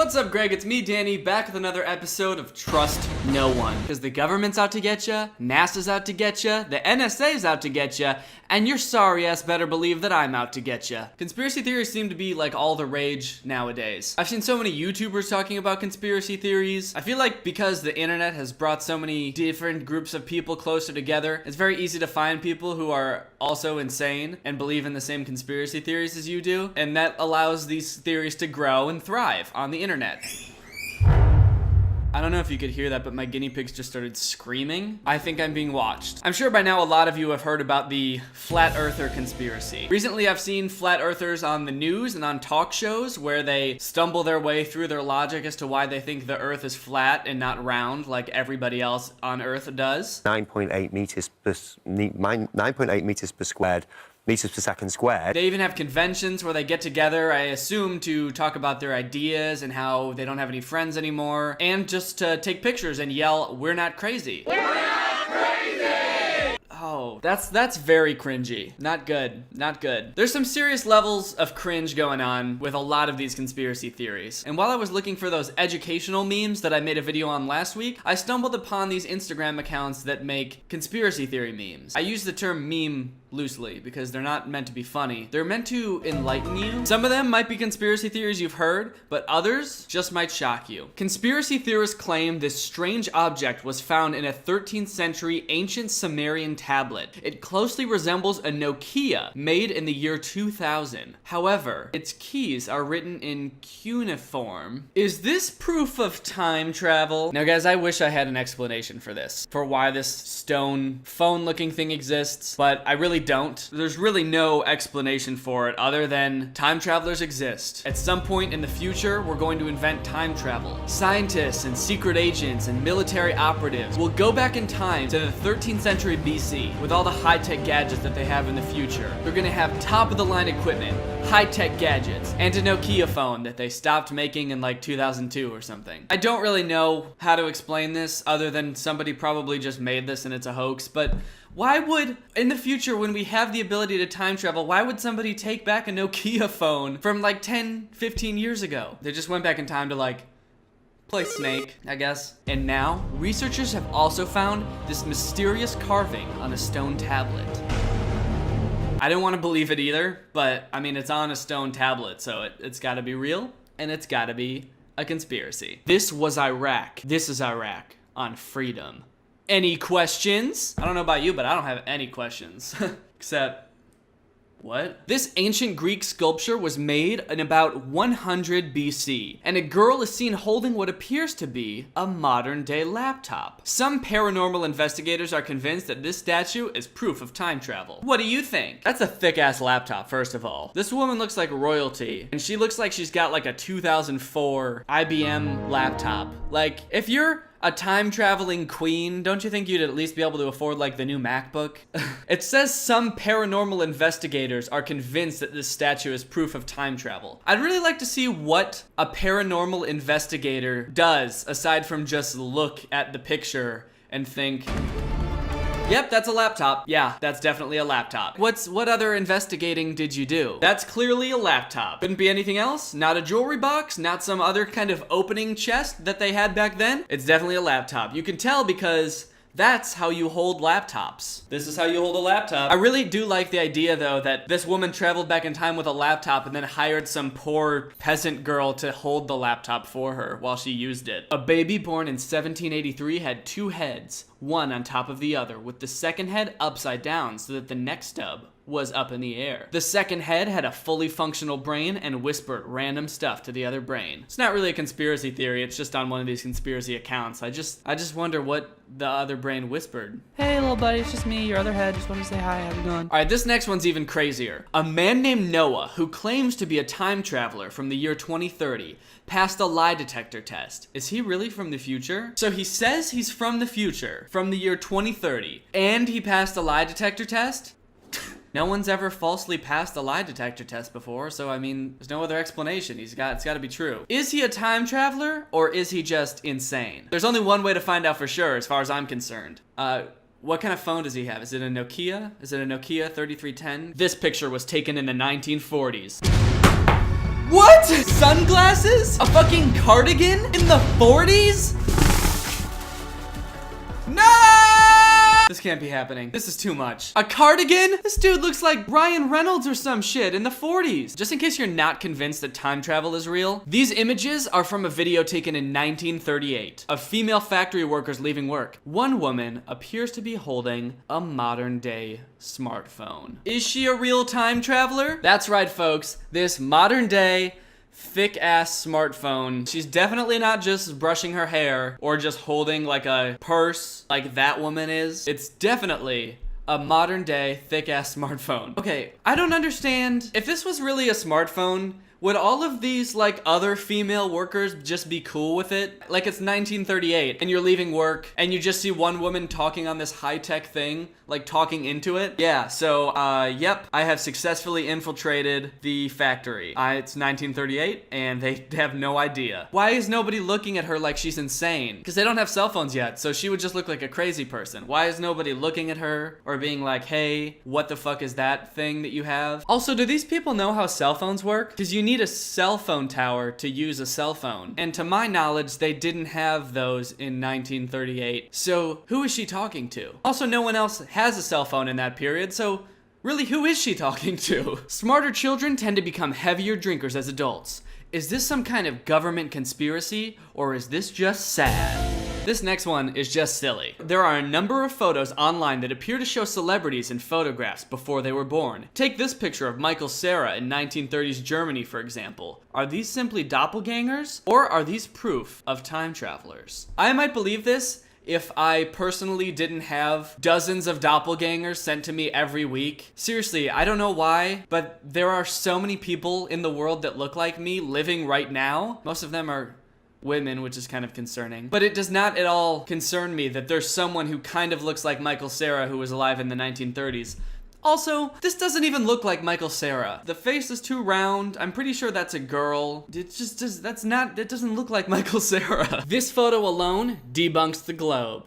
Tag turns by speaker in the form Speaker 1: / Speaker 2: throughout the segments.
Speaker 1: What's up, Greg? It's me, Danny, back with another episode of Trust No One. Because the government's out to get ya, NASA's out to get ya, the NSA's out to get ya, and your sorry ass better believe that I'm out to get ya. Conspiracy theories seem to be like all the rage nowadays. I've seen so many YouTubers talking about conspiracy theories. I feel like because the internet has brought so many different groups of people closer together, it's very easy to find people who are also insane and believe in the same conspiracy theories as you do, and that allows these theories to grow and thrive on the internet. I don't know if you could hear that, but my guinea pigs just started screaming. I think I'm being watched. I'm sure by now a lot of you have heard about the flat earther conspiracy. Recently, I've seen flat earthers on the news and on talk shows where they stumble their way through their logic as to why they think the earth is flat and not round like everybody else on earth does.
Speaker 2: 9.8 meters per squared. Meters per second squared.
Speaker 1: They even have conventions where they get together, I assume, to talk about their ideas and how they don't have any friends anymore, and just to take pictures and yell, "We're not crazy." We're not crazy! Oh, that's very cringy. Not good. Not good. There's some serious levels of cringe going on with a lot of these conspiracy theories. And while I was looking for those educational memes that I made a video on last week, I stumbled upon these Instagram accounts that make conspiracy theory memes. I use the term meme loosely because they're not meant to be funny. They're meant to enlighten you. Some of them might be conspiracy theories you've heard, but others just might shock you. Conspiracy theorists claim this strange object was found in a 13th century ancient Sumerian tablet. It closely resembles a Nokia made in the year 2000. However, its keys are written in cuneiform. Is this proof of time travel? Now guys, I wish I had an explanation for this, for why this stone phone looking thing exists, but I really don't. There's really no explanation for it other than time travelers exist. At some point in the future, we're going to invent time travel. Scientists and secret agents and military operatives will go back in time to the 13th century BC with all the high-tech gadgets that they have in the future. They're gonna have top-of-the-line equipment, high-tech gadgets, and a Nokia phone that they stopped making in like 2002 or something. I don't really know how to explain this other than somebody probably just made this and it's a hoax, but why would, in the future when we have the ability to time travel, why would somebody take back a Nokia phone from like 10, 15 years ago? They just went back in time to like play Snake, I guess. And now, researchers have also found this mysterious carving on a stone tablet. I didn't want to believe it either, but I mean, it's on a stone tablet, so it's gotta be real, and it's gotta be a conspiracy. This was Iraq. This is Iraq on freedom. Any questions? I don't know about you, but I don't have any questions. Except, what? This ancient Greek sculpture was made in about 100 BC, and a girl is seen holding what appears to be a modern-day laptop. Some paranormal investigators are convinced that this statue is proof of time travel. What do you think? That's a thick-ass laptop, first of all. This woman looks like royalty, and she looks like she's got like a 2004 IBM laptop. Like, if you're a time-traveling queen, don't you think you'd at least be able to afford like the new MacBook? It says some paranormal investigators are convinced that this statue is proof of time travel. I'd really like to see what a paranormal investigator does aside from just look at the picture and think, yep, that's a laptop. Yeah, that's definitely a laptop. What other investigating did you do? That's clearly a laptop. Couldn't be anything else? Not a jewelry box? Not some other kind of opening chest that they had back then? It's definitely a laptop. You can tell because that's how you hold laptops. This is how you hold a laptop. I really do like the idea, though, that this woman traveled back in time with a laptop and then hired some poor peasant girl to hold the laptop for her while she used it. A baby born in 1783 had two heads, one on top of the other, with the second head upside down so that the neck stub was up in the air. The second head had a fully functional brain and whispered random stuff to the other brain. It's not really a conspiracy theory, it's just on one of these conspiracy accounts. I just wonder what the other brain whispered. Hey little buddy, it's just me, your other head, just wanted to say hi, how's it going? Alright, this next one's even crazier. A man named Noah, who claims to be a time traveler from the year 2030, passed a lie detector test. Is he really from the future? So he says he's from the future, from the year 2030, and he passed a lie detector test? No one's ever falsely passed a lie detector test before, so I mean, there's no other explanation. It's gotta be true. Is he a time traveler, or is he just insane? There's only one way to find out for sure, as far as I'm concerned. What kind of phone does he have? Is it a Nokia? Is it a Nokia 3310? This picture was taken in the 1940s. What? Sunglasses? A fucking cardigan in the 40s? No! This can't be happening. This is too much. A cardigan? This dude looks like Ryan Reynolds or some shit in the 40s. Just in case you're not convinced that time travel is real, these images are from a video taken in 1938 of female factory workers leaving work. One woman appears to be holding a modern day smartphone. Is she a real time traveler? That's right, folks. This modern day thick ass smartphone. She's definitely not just brushing her hair or just holding like a purse like that woman is. It's definitely a modern day thick ass smartphone. Okay, I don't understand. If this was really a smartphone, would all of these like other female workers just be cool with it? Like it's 1938 and you're leaving work and you just see one woman talking on this high-tech thing, like talking into it. Yeah, so yep, I have successfully infiltrated the factory. It's 1938 and they have no idea. Why is nobody looking at her like she's insane? Because they don't have cell phones yet, so she would just look like a crazy person. Why is nobody looking at her or being like, hey, what the fuck is that thing that you have? Also, do these people know how cell phones work? Because you need a cell phone tower to use a cell phone. And to my knowledge, they didn't have those in 1938. So who is she talking to? Also, no one else has a cell phone in that period, so really, who is she talking to? Smarter children tend to become heavier drinkers as adults. Is this some kind of government conspiracy, or is this just sad? This next one is just silly. There are a number of photos online that appear to show celebrities in photographs before they were born. Take this picture of Michael Cera in 1930s Germany, for example. Are these simply doppelgangers, or are these proof of time travelers? I might believe this if I personally didn't have dozens of doppelgangers sent to me every week. Seriously, I don't know why, but there are so many people in the world that look like me living right now. Most of them are women, which is kind of concerning. But it does not at all concern me that there's someone who kind of looks like Michael Cera who was alive in the 1930s. Also, this doesn't even look like Michael Cera. The face is too round. I'm pretty sure that's a girl. It doesn't look like Michael Cera. This photo alone debunks the globe.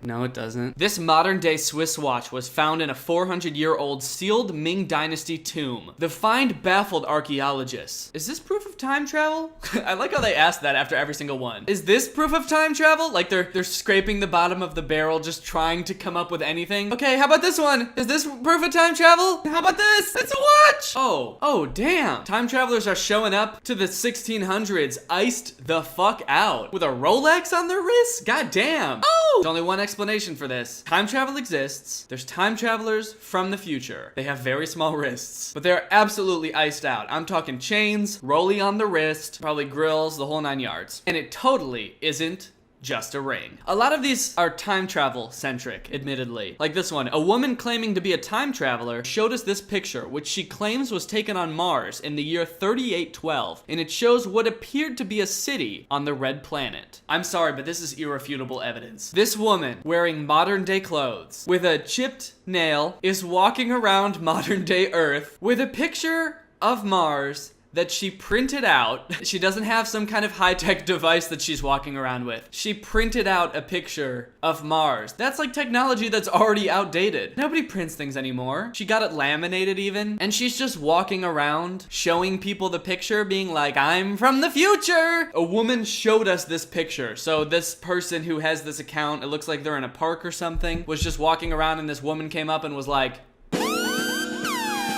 Speaker 1: No, it doesn't. This modern-day Swiss watch was found in a 400-year-old sealed Ming Dynasty tomb. The find baffled archaeologists. Is this proof of time travel? I like how they asked that after every single one. Is this proof of time travel? Like they're scraping the bottom of the barrel just trying to come up with anything. Okay, how about this one? Is this proof of time travel? How about this? It's a watch! Oh damn. Time travelers are showing up to the 1600s iced the fuck out with a Rolex on their wrist? God damn. Oh! There's only one explanation for this. Time travel exists. There's time travelers from the future. They have very small wrists, but they're absolutely iced out. I'm talking chains, rolly on the wrist, probably grills, the whole 9 yards. And it totally isn't just a ring. A lot of these are time travel centric, admittedly. Like this one, a woman claiming to be a time traveler showed us this picture, which she claims was taken on Mars in the year 3812, and it shows what appeared to be a city on the red planet. I'm sorry, but this is irrefutable evidence. This woman, wearing modern day clothes, with a chipped nail, is walking around modern day Earth with a picture of Mars that she printed out. She doesn't have some kind of high-tech device that she's walking around with. She printed out a picture of Mars. That's like technology that's already outdated. Nobody prints things anymore. She got it laminated even, and she's just walking around showing people the picture, being like, I'm from the future! A woman showed us this picture. So this person who has this account, it looks like they're in a park or something, was just walking around and this woman came up and was like,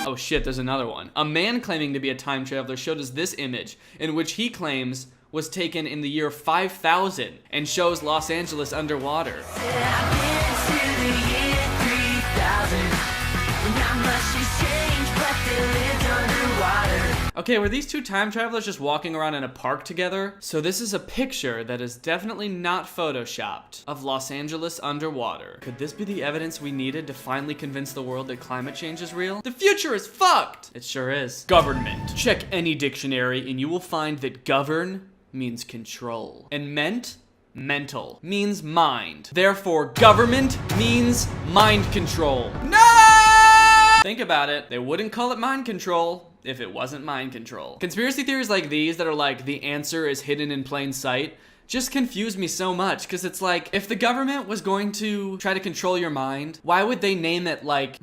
Speaker 1: oh shit, there's another one. A man claiming to be a time traveler showed us this image, in which he claims was taken in the year 5000 and shows Los Angeles underwater. Okay, were these two time travelers just walking around in a park together? So this is a picture that is definitely not photoshopped of Los Angeles underwater. Could this be the evidence we needed to finally convince the world that climate change is real? The future is fucked! It sure is. Government. Check any dictionary and you will find that govern means control. And mental, means mind. Therefore, government means mind control. No! Think about it. They wouldn't call it mind control if it wasn't mind control. Conspiracy theories like these that are like the answer is hidden in plain sight just confuse me so much, because it's like, if the government was going to try to control your mind, why would they name it like,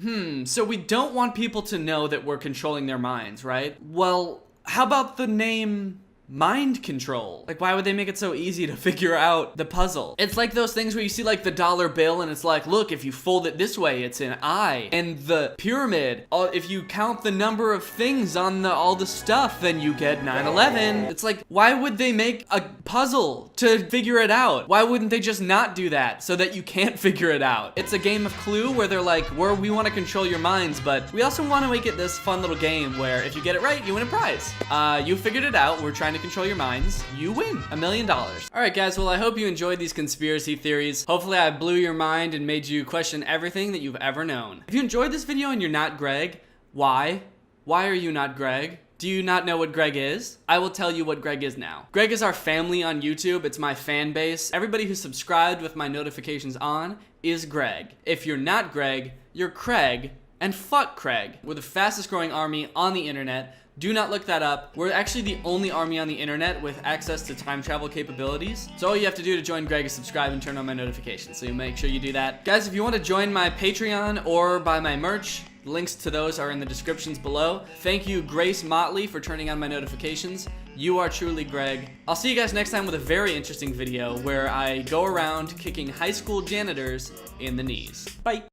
Speaker 1: so we don't want people to know that we're controlling their minds, right? Well, how about the name mind control? Like, why would they make it so easy to figure out the puzzle? It's like those things where you see like the dollar bill and it's like, look, if you fold it this way, it's an eye. And the pyramid, if you count the number of things on all the stuff, then you get 9/11. It's like, why would they make a puzzle to figure it out? Why wouldn't they just not do that so that you can't figure it out? It's a game of Clue where they're like, we want to control your minds, but we also want to make it this fun little game where if you get it right, you win a prize. You figured it out. We're trying to control your minds, you win $1 million. All right, guys, well, I hope you enjoyed these conspiracy theories. Hopefully I blew your mind and made you question everything that you've ever known. If you enjoyed this video and you're not Greg, why? Why are you not Greg? Do you not know what Greg is? I will tell you what Greg is now. Greg is our family on YouTube. It's my fan base. Everybody who's subscribed with my notifications on is Greg. If you're not Greg, you're Craig, and fuck Craig. We're the fastest growing army on the internet. Do not look that up. We're actually the only army on the internet with access to time travel capabilities. So all you have to do to join Greg is subscribe and turn on my notifications. So you make sure you do that. Guys, if you want to join my Patreon or buy my merch, links to those are in the descriptions below. Thank you, Grace Motley, for turning on my notifications. You are truly Greg. I'll see you guys next time with a very interesting video where I go around kicking high school janitors in the knees. Bye.